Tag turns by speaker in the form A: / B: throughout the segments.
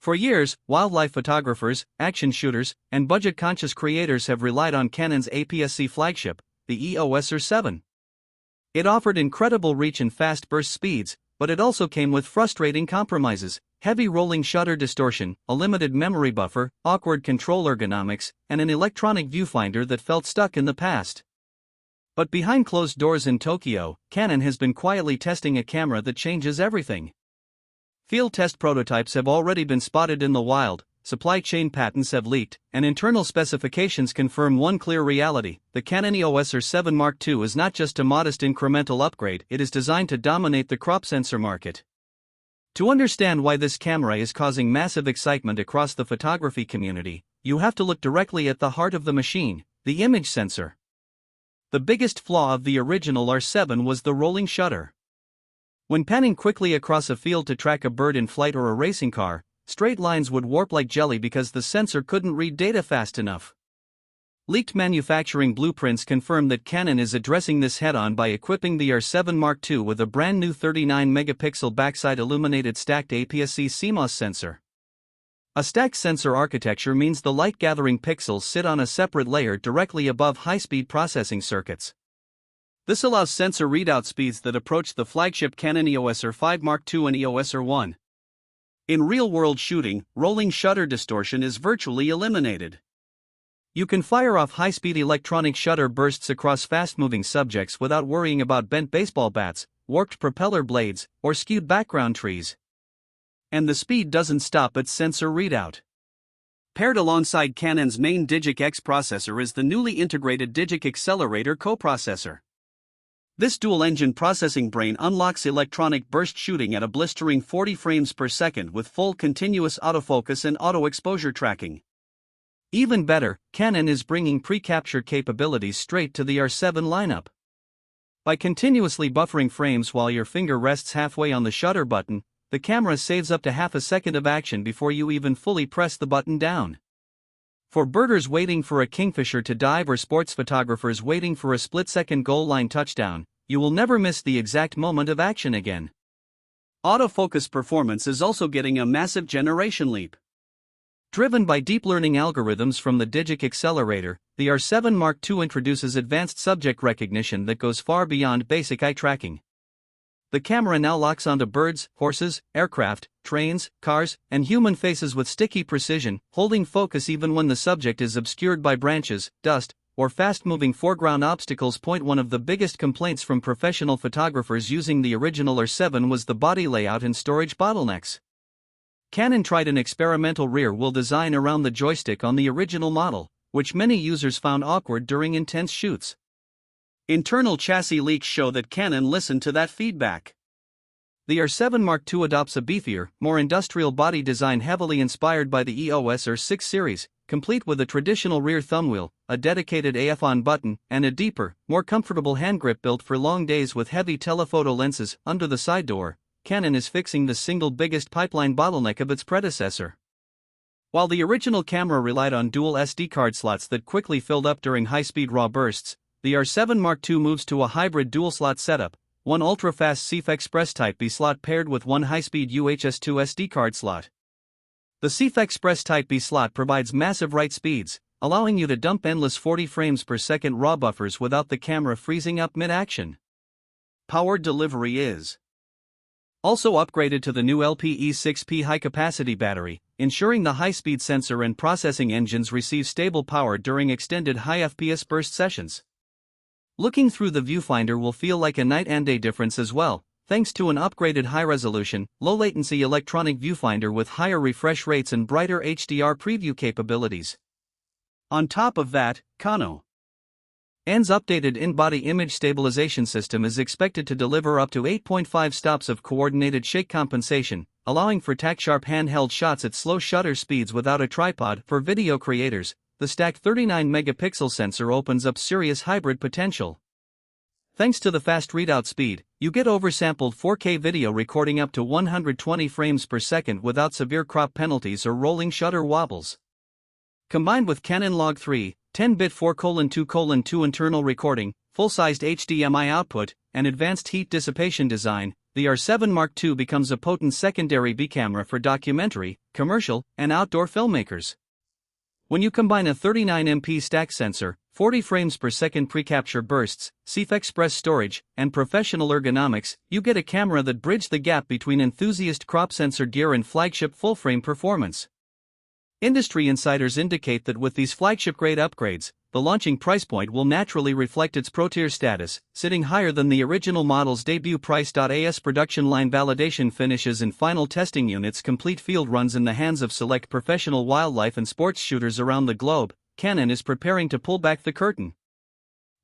A: For years, wildlife photographers, action shooters, and budget-conscious creators have relied on Canon's APS-C flagship, the EOS R7. It offered incredible reach and fast burst speeds, but it also came with frustrating compromises: heavy rolling shutter distortion, a limited memory buffer, awkward control ergonomics, and an electronic viewfinder that felt stuck in the past. But behind closed doors in Tokyo, Canon has been quietly testing a camera that changes everything. Field test prototypes have already been spotted in the wild, supply chain patents have leaked, and internal specifications confirm one clear reality: the Canon EOS R7 Mark II is not just a modest incremental upgrade, it is designed to dominate the crop sensor market. To understand why this camera is causing massive excitement across the photography community, you have to look directly at the heart of the machine, the image sensor. The biggest flaw of the original R7 was the rolling shutter. When panning quickly across a field to track a bird in flight or a racing car, straight lines would warp like jelly because the sensor couldn't read data fast enough. Leaked manufacturing blueprints confirm that Canon is addressing this head-on by equipping the R7 Mark II with a brand new 39-megapixel backside illuminated stacked APS-C CMOS sensor. A stacked sensor architecture means the light-gathering pixels sit on a separate layer directly above high-speed processing circuits. This allows sensor readout speeds that approach the flagship Canon EOS R5 Mark II and EOS R1. In real-world shooting, rolling shutter distortion is virtually eliminated. You can fire off high-speed electronic shutter bursts across fast-moving subjects without worrying about bent baseball bats, warped propeller blades, or skewed background trees. And the speed doesn't stop at sensor readout. Paired alongside Canon's main Digic X processor is the newly integrated Digic Accelerator coprocessor. This dual-engine processing brain unlocks electronic burst shooting at a blistering 40 frames per second with full continuous autofocus and auto-exposure tracking. Even better, Canon is bringing pre-capture capabilities straight to the R7 lineup. By continuously buffering frames while your finger rests halfway on the shutter button, the camera saves up to half a second of action before you even fully press the button down. For birders waiting for a kingfisher to dive or sports photographers waiting for a split-second goal line touchdown, you will never miss the exact moment of action again. Autofocus performance is also getting a massive generation leap. Driven by deep learning algorithms from the Digic Accelerator, the R7 Mark II introduces advanced subject recognition that goes far beyond basic eye tracking. The camera now locks onto birds, horses, aircraft, trains, cars, and human faces with sticky precision, holding focus even when the subject is obscured by branches, dust, or fast-moving foreground obstacles. One of the biggest complaints from professional photographers using the original R7 was the body layout and storage bottlenecks. Canon tried an experimental rear-wheel design around the joystick on the original model, which many users found awkward during intense shoots. Internal chassis leaks show that Canon listened to that feedback. The R7 Mark II adopts a beefier, more industrial body design heavily inspired by the EOS R6 series, complete with a traditional rear thumbwheel, a dedicated AF-on button, and a deeper, more comfortable handgrip built for long days with heavy telephoto lenses. Under the side door, Canon is fixing the single biggest pipeline bottleneck of its predecessor. While the original camera relied on dual SD card slots that quickly filled up during high-speed RAW bursts, the R7 Mark II moves to a hybrid dual-slot setup, one ultra-fast CFexpress Type-B slot paired with one high-speed UHS-2 SD card slot. The CFexpress Type-B slot provides massive write speeds, allowing you to dump endless 40 frames per second RAW buffers without the camera freezing up mid-action. Power delivery is also upgraded to the new LPE6P high-capacity battery, ensuring the high-speed sensor and processing engines receive stable power during extended high FPS burst sessions. Looking through the viewfinder will feel like a night and day difference as well, thanks to an upgraded high-resolution, low-latency electronic viewfinder with higher refresh rates and brighter HDR preview capabilities. On top of that, Canon EOS updated in-body image stabilization system is expected to deliver up to 8.5 stops of coordinated shake compensation, allowing for tack-sharp handheld shots at slow shutter speeds without a tripod. For video creators, the stacked 39-megapixel sensor opens up serious hybrid potential. Thanks to the fast readout speed, you get oversampled 4K video recording up to 120 frames per second without severe crop penalties or rolling shutter wobbles. Combined with Canon Log 3, 10-bit 4:2:2 internal recording, full-sized HDMI output, and advanced heat dissipation design, the R7 Mark II becomes a potent secondary B camera for documentary, commercial, and outdoor filmmakers. When you combine a 39MP stack sensor, 40 frames per second pre-capture bursts, CFexpress storage, and professional ergonomics, you get a camera that bridged the gap between enthusiast crop sensor gear and flagship full-frame performance. Industry insiders indicate that with these flagship-grade upgrades, the launching price point will naturally reflect its pro-tier status, sitting higher than the original model's debut price. As production line validation finishes and final testing units complete field runs in the hands of select professional wildlife and sports shooters around the globe, Canon is preparing to pull back the curtain.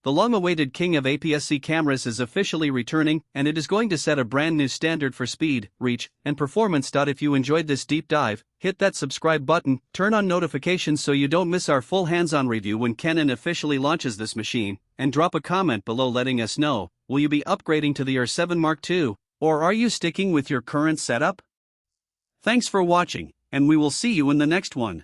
A: The long-awaited king of APS-C cameras is officially returning, and it is going to set a brand new standard for speed, reach, and performance. If you enjoyed this deep dive, hit that subscribe button, turn on notifications so you don't miss our full hands-on review when Canon officially launches this machine, and drop a comment below letting us know, will you be upgrading to the R7 Mark II, or are you sticking with your current setup? Thanks for watching, and we will see you in the next one.